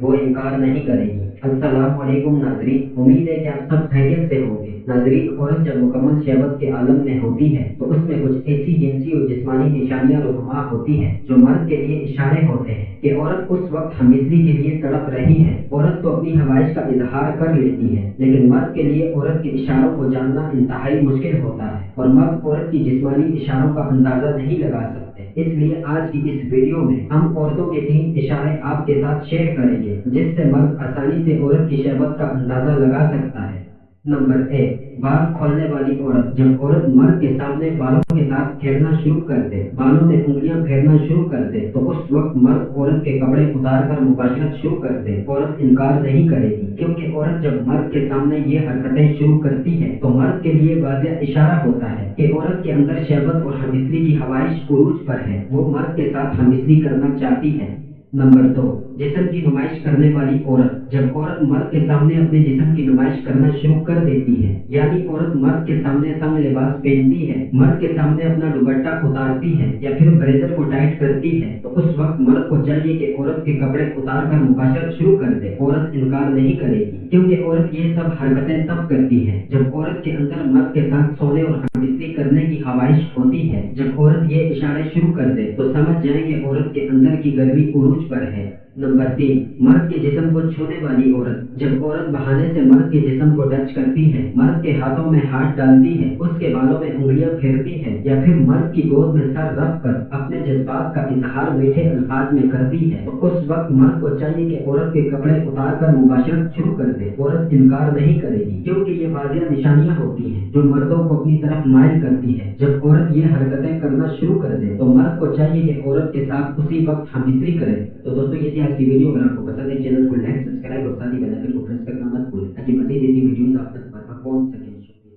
وہ انکار نہیں کرے گی۔ السلام علیکم ناظرین، امید ہے کہ آپ سب خیریت سے ہوں گے۔ ناظرین، عورت جب مکمل شہوت کے عالم میں ہوتی ہے تو اس میں کچھ ایسی جنسی اور جسمانی نشانیاں رونما ہوتی ہے جو مرد کے لیے اشارے ہوتے ہیں کہ عورت اس وقت ہمسری کے لیے تڑپ رہی ہے۔ عورت تو اپنی خواہش کا اظہار کر لیتی ہے، لیکن مرد کے لیے عورت کے اشاروں کو جاننا انتہائی مشکل ہوتا ہے، اور مرد عورت کی جسمانی اشاروں کا اندازہ نہیں لگا سکتے۔ اس لیے آج کی اس ویڈیو میں ہم عورتوں کے تین اشارے آپ کے ساتھ شیئر کریں گے جس سے مرد آسانی سے عورت کی شہوت کا اندازہ لگا سکتا ہے۔ نمبر ایک، بال کھولنے والی عورت۔ جب عورت مرد کے سامنے بالوں کے ساتھ کھیلنا شروع کر دے، بالوں میں انگلیاں پھیرنا شروع کر دے، تو اس وقت مرد عورت کے کپڑے اتار کر مباشرت شروع کر دے، عورت انکار نہیں کرے گی، کیونکہ عورت جب مرد کے سامنے یہ حرکتیں شروع کرتی ہے تو مرد کے لیے واضح اشارہ ہوتا ہے کہ عورت کے اندر شہوت اور ہمسری کی خواہش عروج پر ہے، وہ مرد کے ساتھ ہمسری کرنا چاہتی ہے۔ نمبر دو، جسم کی نمائش کرنے والی عورت۔ جب عورت مرد کے سامنے اپنے جسم کی نمائش کرنا شروع کر دیتی ہے، یعنی عورت مرد کے سامنے تنگ لباس پہنتی ہے، مرد کے سامنے اپنا دوپٹہ اتارتی ہے یا پھر بلیزر کو ٹائٹ کرتی ہے، تو اس وقت مرد کو چاہیے کہ عورت کے کپڑے اتار کر مباشرت شروع کر دے، عورت انکار نہیں کرے گی، کیونکہ عورت یہ سب حرکتیں تب کرتی ہے جب عورت کے اندر مرد کے ساتھ سونے اور ہمسری کرنے کی خواہش ہوتی ہے۔ جب عورت یہ اشارے شروع کر دے تو سمجھ جائیں کہ عورت کے اندر کی گرمی عروج پر ہے۔ نمبر تین، مرد کے جسم کو چھونے والی عورت۔ جب عورت بہانے سے مرد کے جسم کو ٹچ کرتی ہے، مرد کے ہاتھوں میں ہاتھ ڈالتی ہے، اس کے بالوں میں انگلیاں پھیرتی ہے یا پھر مرد کی گود میں سر رکھ کر اپنے جذبات کا اظہار میٹھے الفاظ میں کرتی ہے، تو اس وقت مرد کو چاہیے کہ عورت کے کپڑے اتار کر مباشرت شروع کر دے، عورت انکار نہیں کرے گی، کیونکہ یہ واضح نشانیاں ہوتی ہیں جو مردوں کو اپنی طرف مائل کرتی ہے۔ جب عورت یہ حرکتیں کرنا شروع کر دے تو مرد کو چاہیے کہ عورت کے ساتھ اسی وقت ہمسری کرے۔ تو دوستوں، یہ تھی آج کی ویڈیو۔ اگر آپ کو پسند ہے چینل کو لائک، سبسکرائب اور ساتھ ہی بیل آئکن کو پریس کرنا مت بھولیں تاکہ مزید ایسی ویڈیوز آپ تک پر وقت پہنچ سکے۔